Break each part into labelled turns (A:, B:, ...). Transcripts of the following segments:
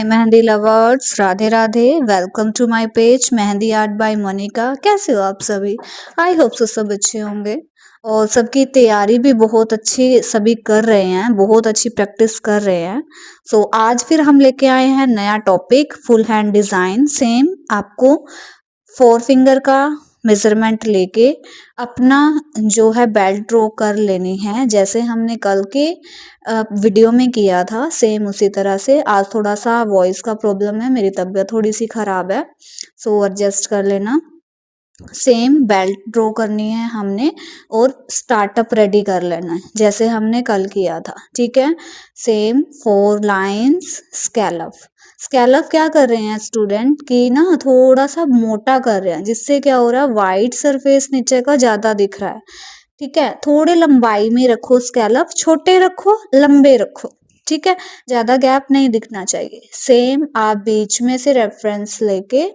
A: Mehndi lovers, Radhe Radhe. Welcome to my page mehndi art by Monika. कैसे हो आप सभी? आई होप सो सब अच्छे होंगे और सबकी तैयारी भी बहुत अच्छी सभी कर रहे हैं, बहुत अच्छी प्रैक्टिस कर रहे हैं। सो आज फिर हम लेके आए हैं नया topic, full hand design. Same आपको 4 फिंगर का मेजरमेंट लेके अपना जो है बेल्ट ड्रॉ कर लेनी है, जैसे हमने कल के वीडियो में किया था सेम उसी तरह से। आज थोड़ा सा वॉइस का प्रॉब्लम है, मेरी तबीयत थोड़ी सी खराब है, सो एडजस्ट कर लेना। सेम बेल्ट ड्रॉ करनी है हमने और स्टार्टअप रेडी कर लेना है जैसे हमने कल किया था, ठीक है। Same 4 lines scallop. स्कैलप क्या कर रहे हैं स्टूडेंट की ना, थोड़ा सा मोटा कर रहे हैं, जिससे क्या हो रहा है वाइट सरफेस नीचे का ज्यादा दिख रहा है, ठीक है। थोड़े लंबाई में रखो स्कैलप, छोटे रखो लंबे रखो, ठीक है, ज्यादा गैप नहीं दिखना चाहिए। सेम आप बीच में से रेफरेंस लेके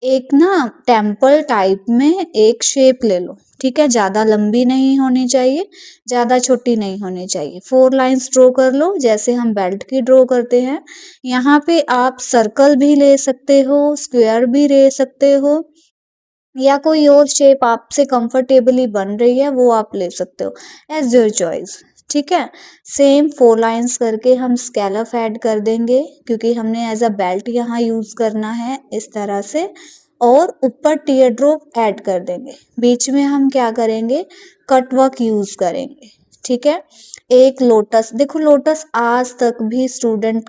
A: एक ना टेम्पल टाइप में एक शेप ले लो, ठीक है। ज्यादा लंबी नहीं होनी चाहिए, ज्यादा छोटी नहीं होनी चाहिए। 4 लाइंस ड्रॉ कर लो जैसे हम बेल्ट की ड्रॉ करते हैं। यहाँ पे आप सर्कल भी ले सकते हो, स्क्वायर भी ले सकते हो, या कोई और शेप आपसे कंफर्टेबली बन रही है वो आप ले सकते हो, एज योर चॉइस, ठीक है। सेम 4 लाइंस करके हम स्कैलप ऐड कर देंगे क्योंकि हमने एज अ बेल्ट यहाँ यूज करना है इस तरह से। और ऊपर टीयर ड्रॉप ऐड कर देंगे। बीच में हम क्या करेंगे, कट वर्क यूज करेंगे, ठीक है। एक लोटस, देखो लोटस आज तक भी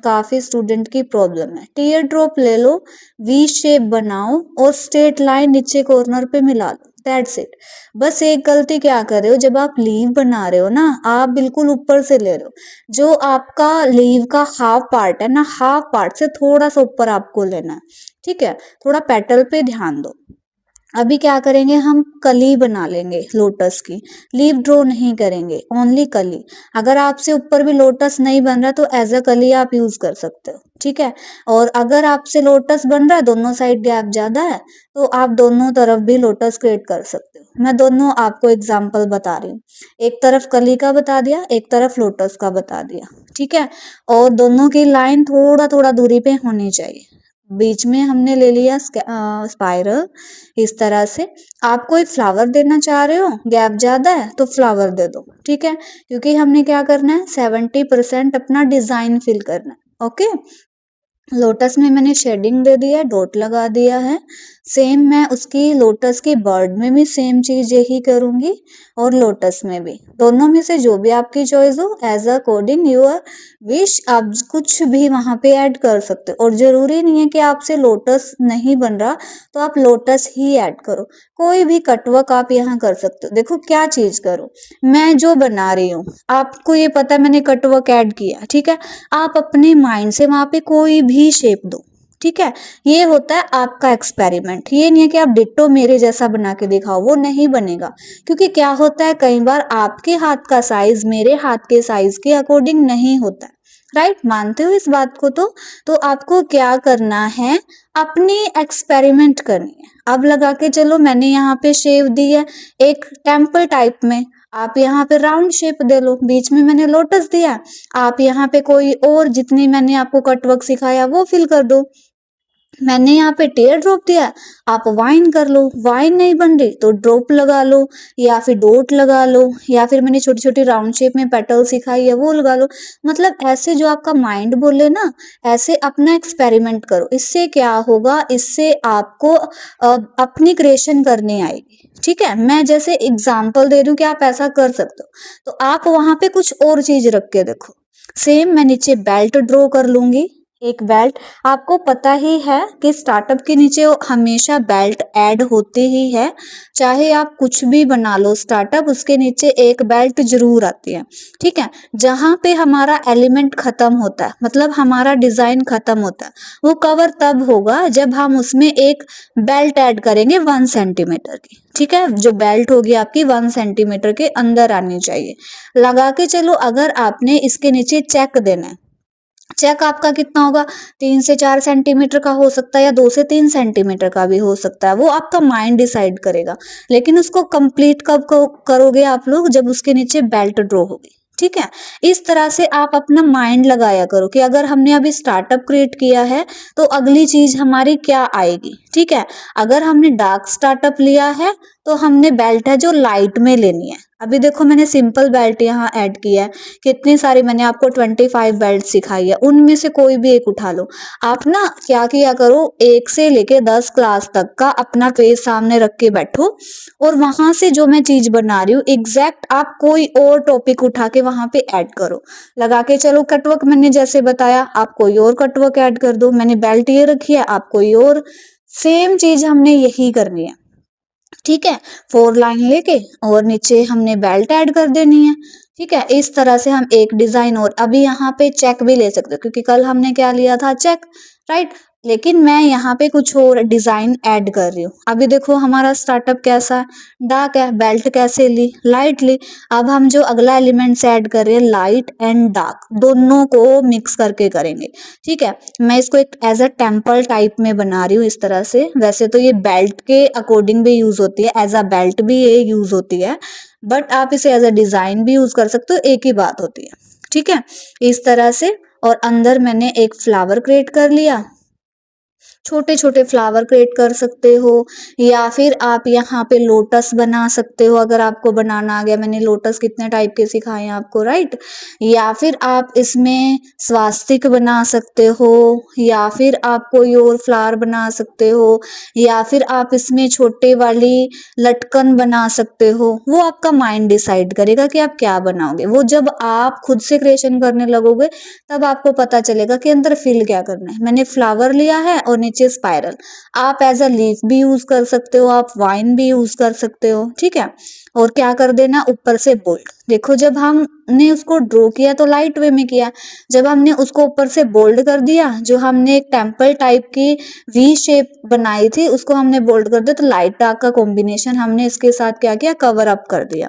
A: काफी स्टूडेंट की प्रॉब्लम है। टीयर ड्रॉप ले लो, वी शेप बनाओ और स्ट्रेट लाइन नीचे कॉर्नर पे मिला लो, दैट्स इट। बस एक गलती क्या कर रहे हो, जब आप लीव बना रहे हो ना, आप बिल्कुल ऊपर से ले रहे हो। जो आपका लीव का हाफ पार्ट है ना, हाफ पार्ट से थोड़ा सा ऊपर आपको लेना है, ठीक है। थोड़ा पेटल पे ध्यान दो। अभी क्या करेंगे, हम कली बना लेंगे लोटस की, लीव ड्रॉ नहीं करेंगे, ओनली कली। अगर आपसे ऊपर भी लोटस नहीं बन रहा तो एज अ कली आप यूज कर सकते हो, ठीक है। और अगर आपसे लोटस बन रहा है, दोनों साइड गैप ज्यादा है, तो आप दोनों तरफ भी लोटस क्रिएट कर सकते हो। मैं दोनों आपको एग्जाम्पल बता रही हूँ, एक तरफ कली का बता दिया, एक तरफ लोटस का बता दिया, ठीक है। और दोनों की लाइन थोड़ा थोड़ा दूरी पे होनी चाहिए। बीच में हमने ले लिया स्पाइरल इस तरह से। आप कोई फ्लावर देना चाह रहे हो, गैप ज्यादा है तो फ्लावर दे दो, ठीक है, क्योंकि हमने क्या करना है 70% अपना डिजाइन फिल करना है, ओके। लोटस में मैंने शेडिंग दे दिया है, डॉट लगा दिया है। सेम मैं उसकी लोटस की बर्ड में भी सेम चीज यही करूंगी और लोटस में भी, दोनों में से जो भी आपकी चॉइस हो, एज अकॉर्डिंग योर विश आप कुछ भी वहां पे ऐड कर सकते हो। और जरूरी नहीं है कि आपसे लोटस नहीं बन रहा तो आप लोटस ही ऐड करो, कोई भी कटवर्क आप यहाँ कर सकते हो। देखो क्या चीज करो, मैं जो बना रही हूँ आपको ये पता है मैंने कटवर्क ऐड किया, ठीक है। आप अपने माइंड से वहां पे कोई भी शेप दो, ठीक है। ये होता है आपका एक्सपेरिमेंट, ये नहीं है कि आप डिट्टो मेरे जैसा बना के दिखाओ, वो नहीं बनेगा। क्योंकि क्या होता है कई बार आपके हाथ का साइज मेरे हाथ के साइज के अकॉर्डिंग नहीं होता है, राइट, मानते हो इस बात को? तो आपको क्या करना है, अपनी एक्सपेरिमेंट करनी है। अब लगा के चलो मैंने यहाँ पे शेप दी है एक टेम्पल टाइप में, आप यहाँ पे राउंड शेप दे लो। बीच में मैंने लोटस दिया, आप यहाँ पे कोई और जितनी मैंने आपको कटवर्क सिखाया वो फिल कर दो। मैंने यहाँ पे टेयर ड्रॉप दिया, आप वाइन कर लो। वाइन नहीं बन रही तो ड्रॉप लगा लो, या फिर डॉट लगा लो, या फिर मैंने छोटी छोटी राउंड शेप में पेटल सिखाई है वो लगा लो। मतलब ऐसे जो आपका माइंड बोले ना, ऐसे अपना एक्सपेरिमेंट करो। इससे क्या होगा, इससे आपको अपनी क्रिएशन करनी आएगी, ठीक है। मैं जैसे एग्जाम्पल दे रही हूँ कि आप ऐसा कर सकते हो, तो आप वहां पे कुछ और चीज रख के देखो। सेम मैं नीचे बेल्ट ड्रॉ कर लूंगी, एक बेल्ट। आपको पता ही है कि स्टार्टअप के नीचे हमेशा बेल्ट ऐड होती ही है, चाहे आप कुछ भी बना लो स्टार्टअप, उसके नीचे एक बेल्ट जरूर आती है, ठीक है। जहां पे हमारा एलिमेंट खत्म होता है, मतलब हमारा डिजाइन खत्म होता है, वो कवर तब होगा जब हम उसमें एक बेल्ट ऐड करेंगे 1 सेंटीमीटर की, ठीक है। जो बेल्ट होगी आपकी 1 सेंटीमीटर के अंदर आनी चाहिए। लगा के चलो, अगर आपने इसके नीचे चेक देना है, चेक आपका कितना होगा, 3 से 4 सेंटीमीटर का हो सकता है या 2 से 3 सेंटीमीटर का भी हो सकता है, वो आपका माइंड डिसाइड करेगा। लेकिन उसको कंप्लीट कब करोगे आप लोग, जब उसके नीचे बेल्ट ड्रॉ होगी, ठीक है? इस तरह से आप अपना माइंड लगाया करो कि अगर हमने अभी स्टार्टअप क्रिएट किया है तो अगली चीज हमारी क्या आएगी, ठीक है? अगर हमने डार्क स्टार्टअप लिया है तो हमने बेल्ट है जो लाइट में लेनी है। अभी देखो मैंने सिंपल बेल्ट यहाँ ऐड किया है, कितनी सारी मैंने आपको 25 बेल्ट सिखाई है, उनमें से कोई भी एक उठा लो। आप ना क्या किया करो, 1 से लेके 10 क्लास तक का अपना पेज सामने रख के बैठो और वहां से जो मैं चीज बना रही हूँ एग्जैक्ट आप कोई और टॉपिक उठा के वहां पे ऐड करो। लगा के चलो कटवर्क मैंने जैसे बताया, आप कोई और कटवर्क ऐड कर दो। मैंने बेल्ट ये रखी है, आप कोई और। सेम चीज हमने यही करनी है, ठीक है? 4 लाइन लेके और नीचे हमने बेल्ट ऐड कर देनी है, ठीक है? इस तरह से हम एक डिजाइन और अभी यहाँ पे चेक भी ले सकते हो क्योंकि कल हमने क्या लिया था, चेक, राइट? लेकिन मैं यहाँ पे कुछ और डिजाइन ऐड कर रही हूँ। अभी देखो हमारा स्टार्टअप कैसा है, डार्क है, बेल्ट कैसे ली, लाइट ली। अब हम जो अगला एलिमेंट्स ऐड कर रहे हैं लाइट एंड डार्क दोनों को मिक्स करके करेंगे, ठीक है? मैं इसको एक एज अ टेम्पल टाइप में बना रही हूँ इस तरह से। वैसे तो ये बेल्ट के अकॉर्डिंग भी यूज होती है, एज अ बेल्ट भी ये यूज होती है, बट आप इसे एज अ डिजाइन भी यूज कर सकते हो, एक ही बात होती है, ठीक है? इस तरह से। और अंदर मैंने एक फ्लावर क्रिएट कर लिया, छोटे छोटे फ्लावर क्रिएट कर सकते हो, या फिर आप यहाँ पे लोटस बना सकते हो अगर आपको बनाना आ गया। मैंने लोटस कितने टाइप के सिखाए हैं आपको, राइट? या फिर आप इसमें स्वास्तिक बना सकते हो, या फिर आप कोई और फ्लावर बना सकते हो, या फिर आप इसमें छोटे वाली लटकन बना सकते हो। वो आपका माइंड डिसाइड करेगा कि आप क्या बनाओगे। वो जब आप खुद से क्रिएशन करने लगोगे तब आपको पता चलेगा कि अंदर फिल क्या करना है। मैंने फ्लावर लिया है और नीचे स्पाइरल। आप एज अ लीफ भी यूज कर सकते हो, आप वाइन भी यूज कर सकते हो, ठीक है? और क्या कर देना, ऊपर से बोल्ड। देखो जब हमने उसको ड्रॉ किया तो लाइट वे में किया, जब हमने उसको ऊपर से बोल्ड कर दिया, जो हमने एक टेम्पल टाइप की वी शेप बनाई थी उसको हमने बोल्ड कर दिया, तो लाइट डार्क का कॉम्बिनेशन हमने इसके साथ क्या किया, कवर अप कर दिया,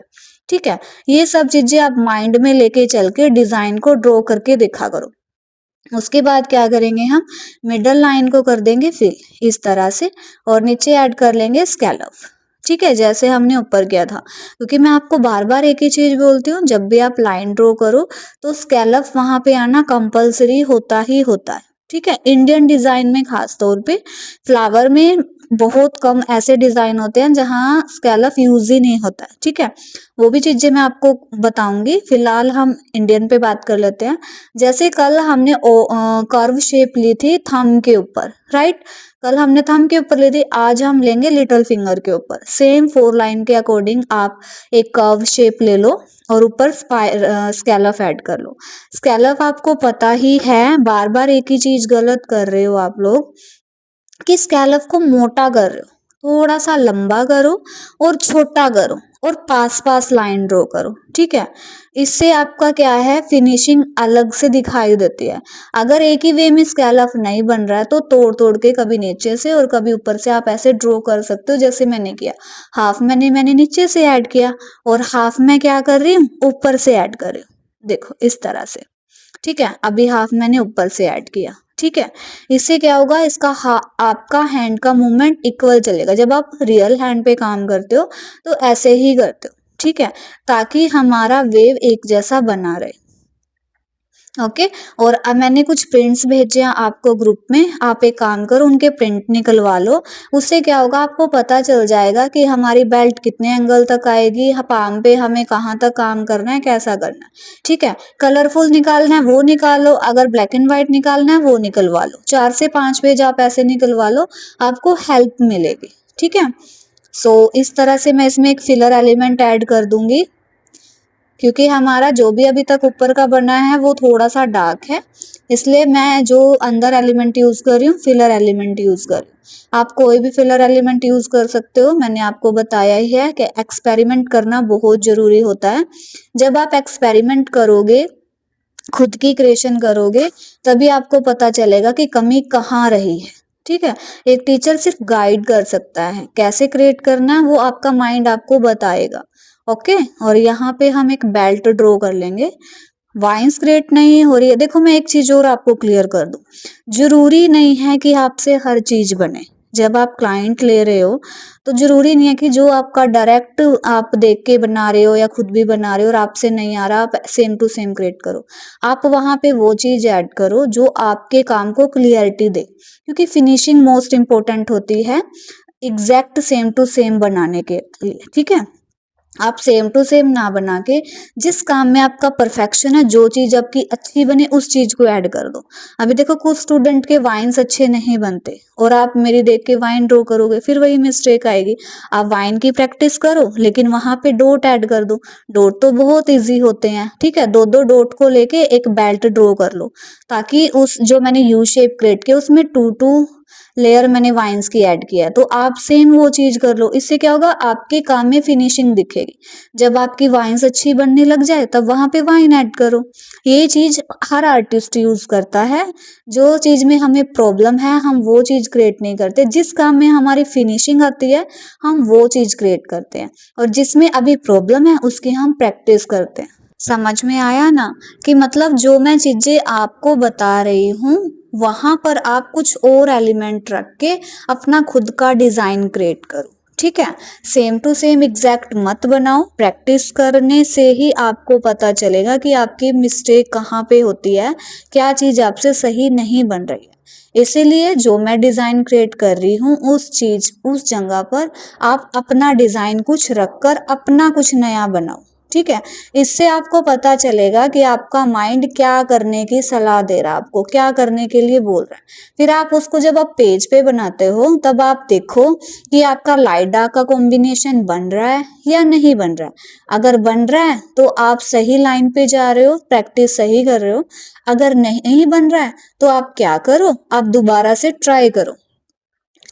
A: ठीक है? ये सब चीजें आप माइंड में लेके चल के डिजाइन को ड्रॉ करके देखा करो। उसके बाद क्या करेंगे, हम मिडल लाइन को कर देंगे फिल इस तरह से, और नीचे ऐड कर लेंगे स्कैलप, ठीक है? जैसे हमने ऊपर किया था। क्योंकि मैं आपको बार बार एक ही चीज बोलती हूँ, जब भी आप लाइन ड्रॉ करो तो स्कैलप वहां पे आना कंपलसरी होता ही होता है, ठीक है? इंडियन डिजाइन में खास तौर पे, फ्लावर में बहुत कम ऐसे डिजाइन होते हैं जहाँ स्कैलप यूज ही नहीं होता है, ठीक है? वो भी चीजें मैं आपको बताऊंगी, फिलहाल हम इंडियन पे बात कर लेते हैं। जैसे कल हमने कर्व शेप ली थी थंब के ऊपर, राइट? कल हमने थंब के ऊपर ली थी, आज हम लेंगे लिटिल फिंगर के ऊपर। सेम 4 लाइन के अकॉर्डिंग आप एक कर्व शेप ले लो और ऊपर स्कैलप ऐड कर लो। स्कैलप आपको पता ही है, बार बार एक ही चीज गलत कर रहे हो आप लोग, कि स्कैलप को मोटा कर रहे हो, थोड़ा सा लंबा करो और छोटा करो और पास पास लाइन ड्रॉ करो, ठीक है? इससे आपका क्या है, फिनिशिंग अलग से दिखाई देती है। अगर एक ही वे में स्कैलप नहीं बन रहा है तो तोड़ तोड़ के कभी नीचे से और कभी ऊपर से आप ऐसे ड्रॉ कर सकते हो, जैसे मैंने किया। हाफ मैंने नीचे से ऐड किया और हाफ मैं क्या कर रही हूँ, ऊपर से ऐड कर रही हूँ, देखो इस तरह से, ठीक है? अभी हाफ मैंने ऊपर से ऐड किया, ठीक है? इससे क्या होगा, इसका आपका हैंड का मूवमेंट इक्वल चलेगा। जब आप रियल हैंड पे काम करते हो तो ऐसे ही करते हो, ठीक है? ताकि हमारा वेव एक जैसा बना रहे, ओके? और अब मैंने कुछ प्रिंट्स भेजे हैं आपको ग्रुप में, आप एक काम करो उनके प्रिंट निकलवा लो। उससे क्या होगा, आपको पता चल जाएगा कि हमारी बेल्ट कितने एंगल तक आएगी, पाम पे हमें कहाँ तक काम करना है, कैसा करना है, ठीक है? कलरफुल निकालना है वो निकालो, अगर ब्लैक एंड व्हाइट निकालना है वो निकलवा लो। 4 से 5 पेज आप ऐसे निकलवा लो, आपको हेल्प मिलेगी, ठीक है? सो इस तरह से मैं इसमें एक फिलर एलिमेंट ऐड कर दूंगी, क्योंकि हमारा जो भी अभी तक ऊपर का बना है वो थोड़ा सा डार्क है, इसलिए मैं जो अंदर एलिमेंट यूज कर रही हूँ फिलर एलिमेंट यूज कर रही हूँ। आप कोई भी फिलर एलिमेंट यूज कर सकते हो, मैंने आपको बताया ही है कि एक्सपेरिमेंट करना बहुत जरूरी होता है। जब आप एक्सपेरिमेंट करोगे, खुद की क्रिएशन करोगे, तभी आपको पता चलेगा कि कमी कहाँ रही है, ठीक है? एक टीचर सिर्फ गाइड कर सकता है, कैसे क्रिएट करना है वो आपका माइंड आपको बताएगा, ओके? और यहाँ पे हम एक बेल्ट ड्रॉ कर लेंगे। वाइन्स क्रिएट नहीं हो रही है, देखो मैं एक चीज और आपको क्लियर कर दूं, जरूरी नहीं है कि आपसे हर चीज बने। जब आप क्लाइंट ले रहे हो तो ज़रूरी नहीं है कि जो आपका डायरेक्ट आप देख के बना रहे हो या खुद भी बना रहे हो और आपसे नहीं आ रहा, आप सेम टू सेम क्रिएट करो। आप वहाँ पे वो चीज़ ऐड करो जो आपके काम को क्लियरिटी दे, क्योंकि फिनिशिंग मोस्ट इम्पोर्टेंट होती है एग्जैक्ट सेम टू सेम बनाने के लिए, ठीक है? आप सेम टू सेम ना बना के जिस काम में आपका परफेक्शन है, जो चीज़ आपकी अच्छी बने उस चीज़ को ऐड कर दो। अभी देखो कुछ स्टूडेंट के वाइन्स अच्छे नहीं बनते और आप मेरी देख के वाइन ड्रॉ करोगे, फिर वही मिस्टेक आएगी। आप वाइन की प्रैक्टिस करो लेकिन वहाँ पे डॉट ऐड कर दो। डॉट तो बहुत ईज़ी होते हैं, ठीक है? 2-2 डॉट को लेके एक बेल्ट ड्रॉ कर लो, ताकि उस जो मैंने यू शेप क्रिएट किया उसमें 2-2 लेयर मैंने वाइन्स की ऐड किया है, तो आप सेम वो चीज़ कर लो। इससे क्या होगा, आपके काम में फिनिशिंग दिखेगी। जब आपकी वाइन्स अच्छी बनने लग जाए तब वहाँ पे वाइन ऐड करो। ये चीज़ हर आर्टिस्ट यूज़ करता है। जो चीज़ में हमें प्रॉब्लम है हम वो चीज़ क्रिएट नहीं करते। जिस काम में हमारी फिनिशिंग आती है हम वो चीज़ क्रिएट करते हैं, और जिसमें अभी प्रॉब्लम है उसकी हम प्रैक्टिस करते हैं। समझ में आया ना? कि मतलब जो मैं चीज़ें आपको बता रही हूँ वहाँ पर आप कुछ और एलिमेंट रख के अपना खुद का डिज़ाइन क्रिएट करो, ठीक है? सेम टू सेम एग्जैक्ट मत बनाओ। प्रैक्टिस करने से ही आपको पता चलेगा कि आपकी मिस्टेक कहाँ पे होती है, क्या चीज़ आपसे सही नहीं बन रही है। इसीलिए जो मैं डिज़ाइन क्रिएट कर रही हूँ उस जगह पर आप अपना डिज़ाइन कुछ रखकर अपना कुछ नया बनाओ, ठीक है? इससे आपको पता चलेगा कि आपका माइंड क्या करने की सलाह दे रहा है, आपको क्या करने के लिए बोल रहा है। फिर आप उसको जब आप पेज पे बनाते हो तब आप देखो कि आपका लाइट डार्क का कॉम्बिनेशन बन रहा है या नहीं बन रहा है। अगर बन रहा है तो आप सही लाइन पे जा रहे हो, प्रैक्टिस सही कर रहे हो। अगर नहीं बन रहा है तो आप क्या करो, आप दोबारा से ट्राई करो,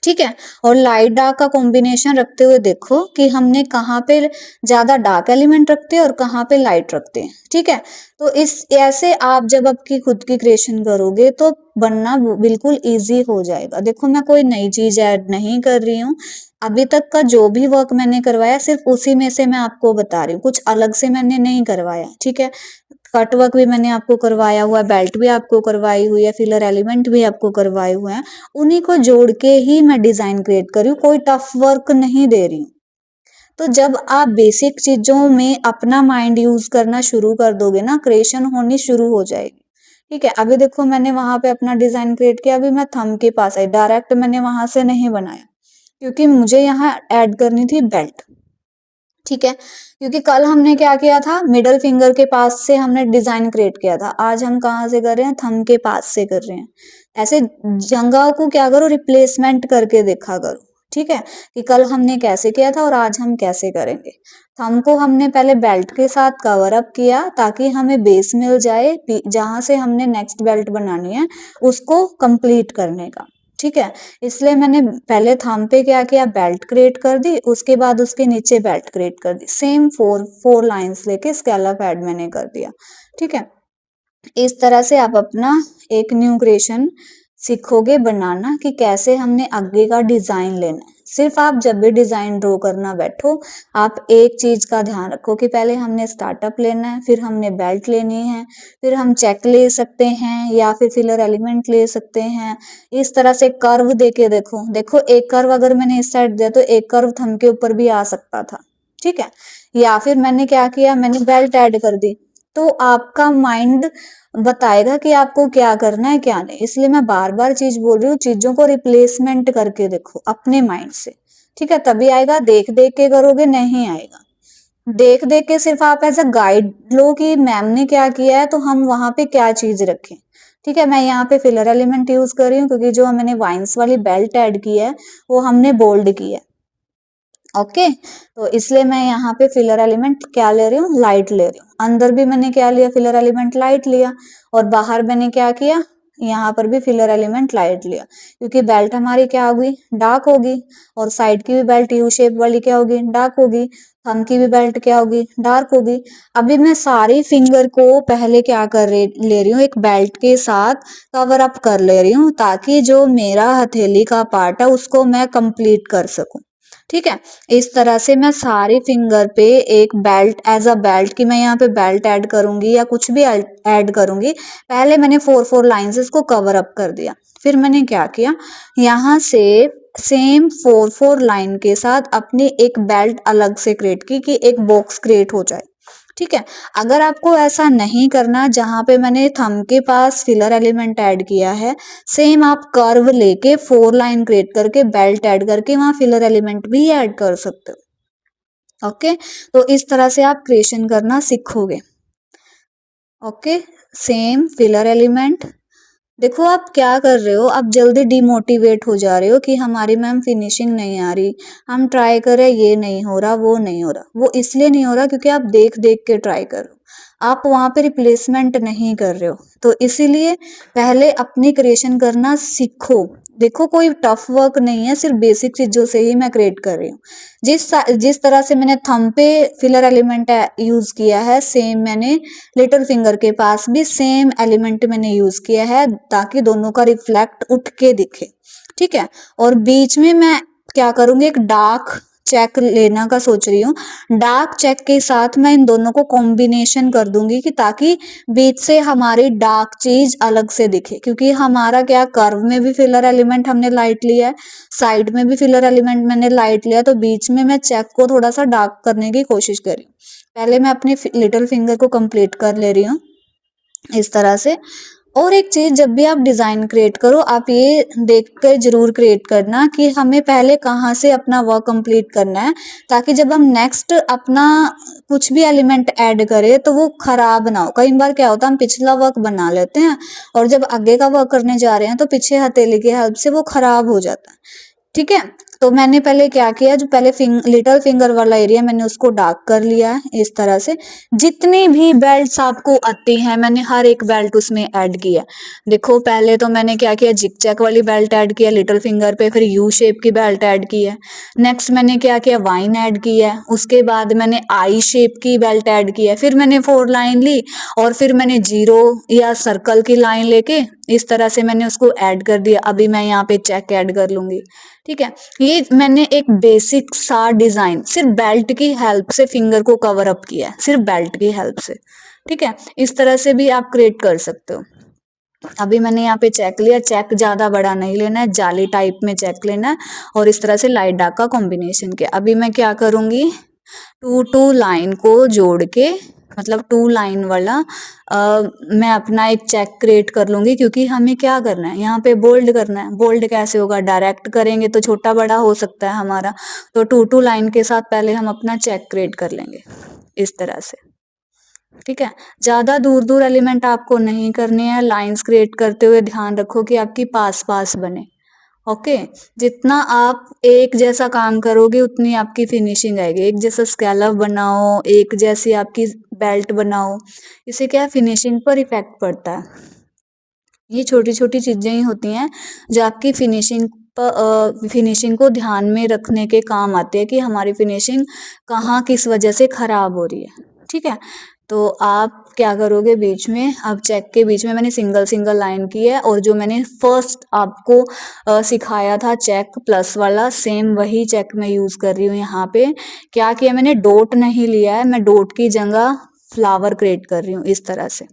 A: ठीक है? और लाइट डार्क का कॉम्बिनेशन रखते हुए देखो कि हमने कहाँ पे ज़्यादा डार्क एलिमेंट रखते हैं और कहाँ पे लाइट रखते हैं, ठीक है? तो इस ऐसे आप जब आपकी खुद की क्रिएशन करोगे तो बनना बिल्कुल ईजी हो जाएगा। देखो मैं कोई नई चीज़ ऐड नहीं कर रही हूँ। अभी तक का जो भी वर्क मैंने करवाया सिर्फ उसी में से मैं आपको बता रही हूँ, कुछ अलग से मैंने नहीं करवाया, ठीक है? कट वर्क भी मैंने आपको करवाया हुआ है, बेल्ट भी आपको करवाई हुई है, फिलर एलिमेंट भी आपको करवाए हुए हैं। उन्हीं को जोड़ के ही मैं डिज़ाइन क्रिएट कर रही हूँ, कोई टफ वर्क नहीं दे रही हूँ। तो जब आप बेसिक चीज़ों में अपना माइंड यूज़ करना शुरू कर दोगे ना, क्रिएशन होनी शुरू हो जाएगी, ठीक है? अभी देखो मैंने वहाँ पे अपना डिज़ाइन क्रिएट किया, अभी मैं थंब के पास आई, डायरेक्ट मैंने वहाँ से नहीं बनाया, क्योंकि मुझे यहाँ ऐड करनी थी बेल्ट, ठीक है? क्योंकि कल हमने क्या किया था, मिडल फिंगर के पास से हमने डिजाइन क्रिएट किया था। आज हम कहाँ से कर रहे हैं, थंब के पास से कर रहे हैं। ऐसे जगह को क्या करो, रिप्लेसमेंट करके देखा करो, ठीक है? कि कल हमने कैसे किया था और आज हम कैसे करेंगे। थंब को हमने पहले बेल्ट के साथ कवर अप किया ताकि हमें बेस मिल जाए जहां से हमने नेक्स्ट बेल्ट बनानी है उसको कंप्लीट करने का, ठीक है? इसलिए मैंने पहले थंब पे क्या किया, बेल्ट क्रिएट कर दी, उसके बाद उसके नीचे बेल्ट क्रिएट कर दी, सेम फोर लाइंस लेके स्केलप ऐड मैंने कर दिया, ठीक है? इस तरह से आप अपना एक न्यू क्रिएशन सीखोगे बनाना कि कैसे हमने आगे का डिजाइन लेना है। सिर्फ आप जब भी डिजाइन ड्रॉ करना बैठो आप एक चीज का ध्यान रखो कि पहले हमने स्टार्टअप लेना है, फिर हमने बेल्ट लेनी है, फिर हम चेक ले सकते हैं या फिर फिलर एलिमेंट ले सकते हैं। इस तरह से कर्व देके देखो, देखो एक कर्व अगर मैंने इस साइड दिया तो एक कर्व थंब के ऊपर भी आ सकता था, ठीक है? या फिर मैंने क्या किया, मैंने बेल्ट ऐड कर दी, तो आपका माइंड बताएगा कि आपको क्या करना है क्या नहीं। इसलिए मैं बार बार चीज बोल रही हूँ, चीजों को रिप्लेसमेंट करके देखो अपने माइंड से, ठीक है? तभी आएगा, देख देख के करोगे नहीं आएगा। देख देख के सिर्फ आप ऐसा गाइड लो कि मैम ने क्या किया है तो हम वहां पे क्या चीज रखें, ठीक है? मैं यहाँ पे फिलर एलिमेंट यूज कर रही हूँ क्योंकि जो मैंने वाइन्स वाली बेल्ट ऐड की है वो हमने बोल्ड की है, ओके? तो इसलिए मैं यहाँ पे फिलर एलिमेंट क्या ले रही हूँ, लाइट ले रही हूँ। अंदर भी मैंने क्या लिया, फिलर एलिमेंट लाइट लिया, और बाहर मैंने क्या किया, यहाँ पर भी फिलर एलिमेंट लाइट लिया, क्योंकि बेल्ट हमारी क्या होगी, डार्क होगी, और साइड की भी बेल्ट यू शेप वाली क्या होगी, डार्क होगी। थंब की भी बेल्ट क्या होगी, डार्क होगी। अभी मैं सारी फिंगर को पहले क्या ले रही हूँ, एक बेल्ट के साथ कवर अप कर ले रही हूँ ताकि जो मेरा हथेली का पार्ट है उसको मैं कंप्लीट कर सकूं, ठीक है। इस तरह से मैं सारी फिंगर पे एक बेल्ट एज अ बेल्ट की मैं यहाँ पे बेल्ट ऐड करूंगी या कुछ भी ऐड करूंगी। पहले मैंने 4 4 लाइंस इसको कवर अप कर दिया। फिर मैंने क्या किया, यहाँ से सेम 4 4 लाइन के साथ अपनी एक बेल्ट अलग से क्रिएट की कि एक बॉक्स क्रिएट हो जाए। ठीक है। अगर आपको ऐसा नहीं करना, जहां पे मैंने थंब के पास फिलर एलिमेंट ऐड किया है, सेम आप कर्व लेके 4 लाइन क्रिएट करके बेल्ट ऐड करके वहां फिलर एलिमेंट भी ऐड कर सकते हो। ओके, तो इस तरह से आप क्रिएशन करना सीखोगे। Okay, same filler element. देखो आप क्या कर रहे हो, आप जल्दी डिमोटिवेट हो जा रहे हो कि हमारी मैम फिनिशिंग नहीं आ रही, हम ट्राई कर रहे ये नहीं हो रहा, वो नहीं हो रहा। वो इसलिए नहीं हो रहा क्योंकि आप देख देख के ट्राई कर रहे हो, आप वहां पे रिप्लेसमेंट नहीं कर रहे हो। तो इसीलिए पहले अपनी क्रिएशन करना सीखो। देखो कोई टफ वर्क नहीं है, सिर्फ बेसिक चीजों से ही मैं क्रिएट कर रही हूँ। जिस तरह से मैंने थंब पे फिलर एलिमेंट यूज किया है, सेम मैंने लिटिल फिंगर के पास भी सेम एलिमेंट मैंने यूज किया है, ताकि दोनों का रिफ्लेक्ट उठ के दिखे। ठीक है। और बीच में मैं क्या करूंगी, एक डार्क चेक लेना का सोच रही हूँ। डार्क चेक के साथ मैं इन दोनों को कॉम्बिनेशन कर दूंगी कि ताकि बीच से हमारी डार्क चीज अलग से दिखे, क्योंकि हमारा क्या, कर्व में भी फिलर एलिमेंट हमने लाइट लिया है, साइड में भी फिलर एलिमेंट मैंने लाइट लिया, तो बीच में मैं चेक को थोड़ा सा डार्क करने की कोशिश करी। पहले मैं अपनी लिटिल फिंगर को कंप्लीट कर ले रही हूँ इस तरह से। और एक चीज, जब भी आप डिजाइन क्रिएट करो, आप ये देख कर जरूर क्रिएट करना कि हमें पहले कहाँ से अपना वर्क कंप्लीट करना है, ताकि जब हम नेक्स्ट अपना कुछ भी एलिमेंट ऐड करें तो वो खराब ना हो। कई बार क्या होता है, हम पिछला वर्क बना लेते हैं और जब आगे का वर्क करने जा रहे हैं तो पीछे हथेली की हेल्प से वो खराब हो जाता है। ठीक है। तो मैंने पहले क्या किया, जो पहले लिटिल फिंगर वाला एरिया मैंने उसको डार्क कर लिया है इस तरह से। जितनी भी बेल्ट्स आपको आती हैं मैंने हर एक बेल्ट उसमें ऐड किया। देखो पहले तो मैंने क्या किया, जिग जैग वाली बेल्ट ऐड किया लिटिल फिंगर पे, फिर यू शेप की बेल्ट ऐड की है। नेक्स्ट मैंने क्या किया, वाइन ऐड की है। उसके बाद मैंने आई शेप की बेल्ट ऐड की है। फिर मैंने 4 लाइन ली और फिर मैंने जीरो या सर्कल की लाइन लेके इस तरह से मैंने उसको ऐड कर दिया। अभी मैं यहाँ पे चेक ऐड कर लूंगी। ठीक है। ये मैंने एक बेसिक सा डिजाइन सिर्फ बेल्ट की हेल्प से फिंगर को कवर अप किया है, सिर्फ बेल्ट की हेल्प से। ठीक है। इस तरह से भी आप क्रिएट कर सकते हो। अभी मैंने यहाँ पे चेक लिया, चेक ज्यादा बड़ा नहीं लेना है, जाली टाइप में चेक लेना है और इस तरह से लाइट डार्क का कॉम्बिनेशन किया। अभी मैं क्या करूंगी, 2 2 लाइन को जोड़ के, मतलब 2 लाइन वाला मैं अपना एक चेक क्रिएट कर लूंगी, क्योंकि हमें क्या करना है, यहाँ पे बोल्ड करना है। बोल्ड कैसे होगा, डायरेक्ट करेंगे तो छोटा बड़ा हो सकता है हमारा, तो 2 2 लाइन के साथ पहले हम अपना चेक क्रिएट कर लेंगे इस तरह से। ठीक है। ज्यादा दूर दूर एलिमेंट आपको नहीं करने हैं, लाइंस क्रिएट करते हुए ध्यान रखो कि आपकी पास पास बने। ओके। जितना आप एक जैसा काम करोगे उतनी आपकी फिनिशिंग आएगी। एक जैसा स्कैलप बनाओ, एक जैसी आपकी बेल्ट बनाओ, इससे क्या फिनिशिंग पर इफेक्ट पड़ता है। ये छोटी छोटी चीजें ही होती हैं जो आपकी फिनिशिंग को ध्यान में रखने के काम आती है कि हमारी फिनिशिंग कहाँ किस वजह से खराब हो रही है। ठीक है। तो आप क्या करोगे, बीच में अब चेक के बीच में मैंने सिंगल सिंगल लाइन की है, और जो मैंने फर्स्ट आपको सिखाया था चेक प्लस वाला, सेम वही चेक मैं यूज कर रही हूँ यहाँ पे। क्या किया मैंने, डॉट नहीं लिया है, मैं डॉट की जगह फ्लावर क्रिएट कर रही हूँ इस तरह से।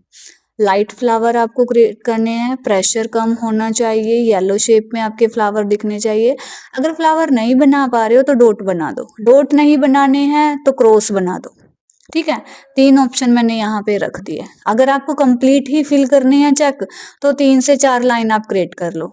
A: लाइट फ्लावर आपको क्रिएट करने हैं, प्रेशर कम होना चाहिए, येलो शेप में आपके फ्लावर दिखने चाहिए। अगर फ्लावर नहीं बना पा रहे हो तो डॉट बना दो, डॉट नहीं बनाने हैं तो क्रॉस बना दो। ठीक है। 3 ऑप्शन मैंने यहाँ पे रख दिए। अगर आपको कंप्लीट ही फिल करनी है चेक, तो 3 से 4 लाइन आप क्रिएट कर लो।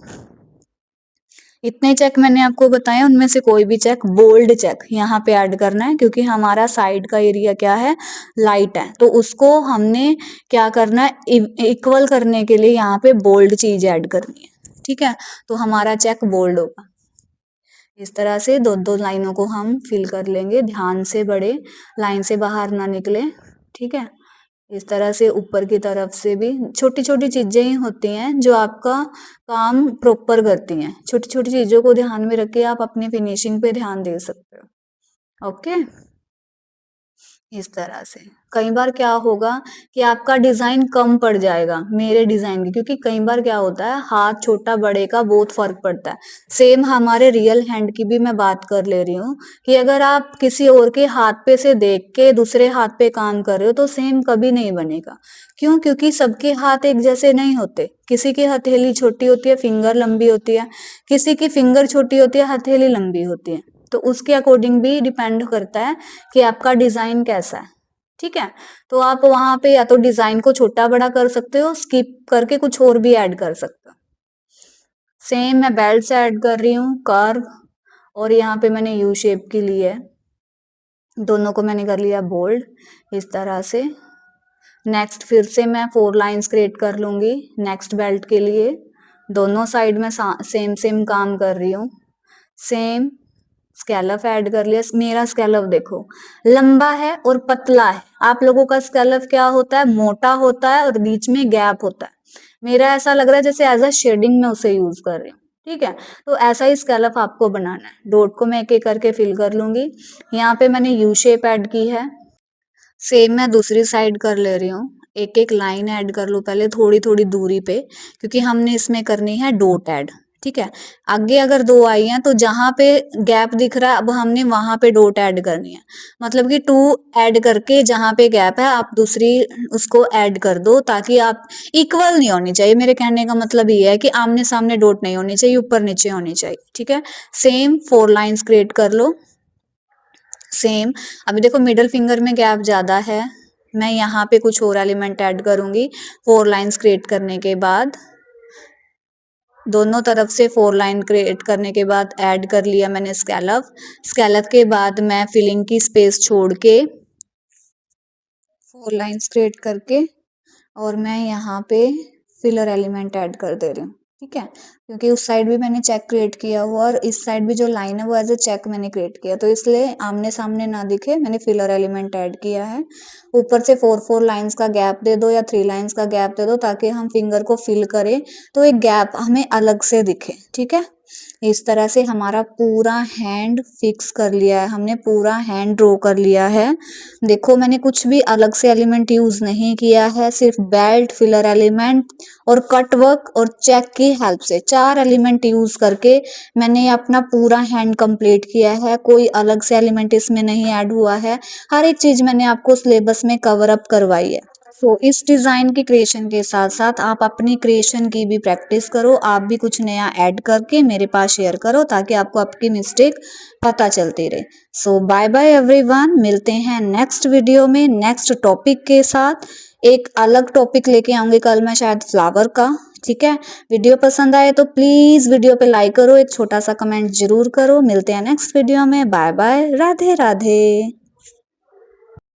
A: इतने चेक मैंने आपको बताए, उनमें से कोई भी चेक, बोल्ड चेक यहाँ पे ऐड करना है, क्योंकि हमारा साइड का एरिया क्या है, लाइट है, तो उसको हमने क्या करना है, इक्वल करने के लिए यहाँ पे बोल्ड चीज ऐड करनी है। ठीक है। तो हमारा चेक बोल्ड होगा। इस तरह से 2 2 लाइनों को हम फिल कर लेंगे, ध्यान से बड़े, लाइन से बाहर ना निकले। ठीक है। इस तरह से ऊपर की तरफ से भी छोटी छोटी चीजें ही होती हैं जो आपका काम प्रॉपर करती हैं। छोटी छोटी चीजों को ध्यान में रख के आप अपनी फिनिशिंग पे ध्यान दे सकते हो। ओके। इस तरह से। कई बार क्या होगा कि आपका डिज़ाइन कम पड़ जाएगा मेरे डिज़ाइन की, क्योंकि कई बार क्या होता है हाथ छोटा बड़े का बहुत फ़र्क पड़ता है। सेम हमारे रियल हैंड की भी मैं बात कर ले रही हूँ कि अगर आप किसी और के हाथ पे से देख के दूसरे हाथ पे काम कर रहे हो तो सेम कभी नहीं बनेगा। क्यों? क्योंकि सबके हाथ एक जैसे नहीं होते। किसी की हथेली छोटी होती है, फिंगर लंबी होती है, किसी की फिंगर छोटी होती है, हथेली लंबी होती है। तो उसके अकॉर्डिंग भी डिपेंड करता है कि आपका डिजाइन कैसा है। ठीक है, तो आप वहां पे या तो डिजाइन को छोटा बड़ा कर सकते हो, स्किप करके कुछ और भी ऐड कर सकते हो। सेम मैं बेल्ट से ऐड कर रही हूँ कर्व, और यहाँ पे मैंने यू शेप की ली है। दोनों को मैंने कर लिया बोल्ड इस तरह से। नेक्स्ट फिर से मैं 4 लाइंस क्रिएट कर लूंगी नेक्स्ट बेल्ट के लिए। दोनों साइड में सेम सेम काम कर रही हूँ। सेम स्कैलफ ऐड कर लिया। मेरा स्कैलफ देखो लंबा है और पतला है। आप लोगों का स्कैलफ क्या होता है? मोटा होता है और बीच में गैप होता है। मेरा ऐसा लग रहा है जैसे एज अ शेडिंग में उसे यूज कर रही हूँ। ठीक है, तो ऐसा ही स्कैलफ आपको बनाना है। डॉट को मैं एक एक करके फिल कर लूंगी। यहाँ पे मैंने यू शेप ऐड की है। सेम मैं दूसरी साइड कर ले रही हूँ। एक एक लाइन ऐड कर लूँ पहले थोड़ी थोड़ी दूरी पे, क्योंकि हमने इसमें करनी है डॉट ऐड। ठीक है, आगे अगर 2 आई हैं तो जहां पे गैप दिख रहा है अब हमने वहां पे डॉट ऐड करनी है। मतलब कि 2 ऐड करके जहां पे गैप है आप दूसरी उसको ऐड कर दो, ताकि आप इक्वल नहीं होनी चाहिए। मेरे कहने का मतलब ये है कि आमने सामने डॉट नहीं होनी चाहिए, ऊपर नीचे होनी चाहिए। ठीक है, सेम 4 लाइंस क्रिएट कर लो। सेम अभी देखो मिडल फिंगर में गैप ज्यादा है, मैं यहाँ पे कुछ और एलिमेंट ऐड करूंगी। 4 लाइंस क्रिएट करने के बाद दोनों तरफ से 4 लाइन क्रिएट करने के बाद ऐड कर लिया मैंने स्कैलप। स्कैलप के बाद मैं फिलिंग की स्पेस छोड़ के 4 लाइंस क्रिएट करके और मैं यहाँ पे फिलर एलिमेंट ऐड कर दे रही हूँ। ठीक है, क्योंकि उस साइड भी मैंने चेक क्रिएट किया हुआ और इस साइड भी जो लाइन है वो एज ए चेक मैंने क्रिएट किया, तो इसलिए आमने सामने ना दिखे मैंने फिलर एलिमेंट ऐड किया है। ऊपर से 4 लाइंस का गैप दे दो या 3 लाइंस का गैप दे दो, ताकि हम फिंगर को फिल करें तो एक गैप हमें अलग से दिखे। ठीक है, इस तरह से हमारा पूरा हैंड फिक्स कर लिया है, हमने पूरा हैंड ड्रॉ कर लिया है। देखो मैंने कुछ भी अलग से एलिमेंट यूज नहीं किया है, सिर्फ बेल्ट, फिलर एलिमेंट और कट वर्क और चेक की हेल्प से 4 एलिमेंट यूज करके मैंने अपना पूरा हैंड कंप्लीट किया है। कोई अलग से एलिमेंट इसमें नहीं ऐड हुआ है, हर एक चीज मैंने आपको सिलेबस में कवर अप करवाई है। सो इस डिजाइन की क्रिएशन के साथ साथ आप अपनी क्रिएशन की भी प्रैक्टिस करो, आप भी कुछ नया ऐड करके मेरे पास शेयर करो, ताकि आपको आपकी मिस्टेक पता चलती रहे। सो बाय बाय एवरीवन, मिलते हैं नेक्स्ट वीडियो में नेक्स्ट टॉपिक के साथ। एक अलग टॉपिक लेके आऊंगी कल मैं शायद फ्लावर का। ठीक है, वीडियो पसंद आए तो प्लीज वीडियो पे लाइक करो, एक छोटा सा कमेंट जरूर करो। मिलते हैं नेक्स्ट वीडियो में। Bye bye, Radhe Radhe.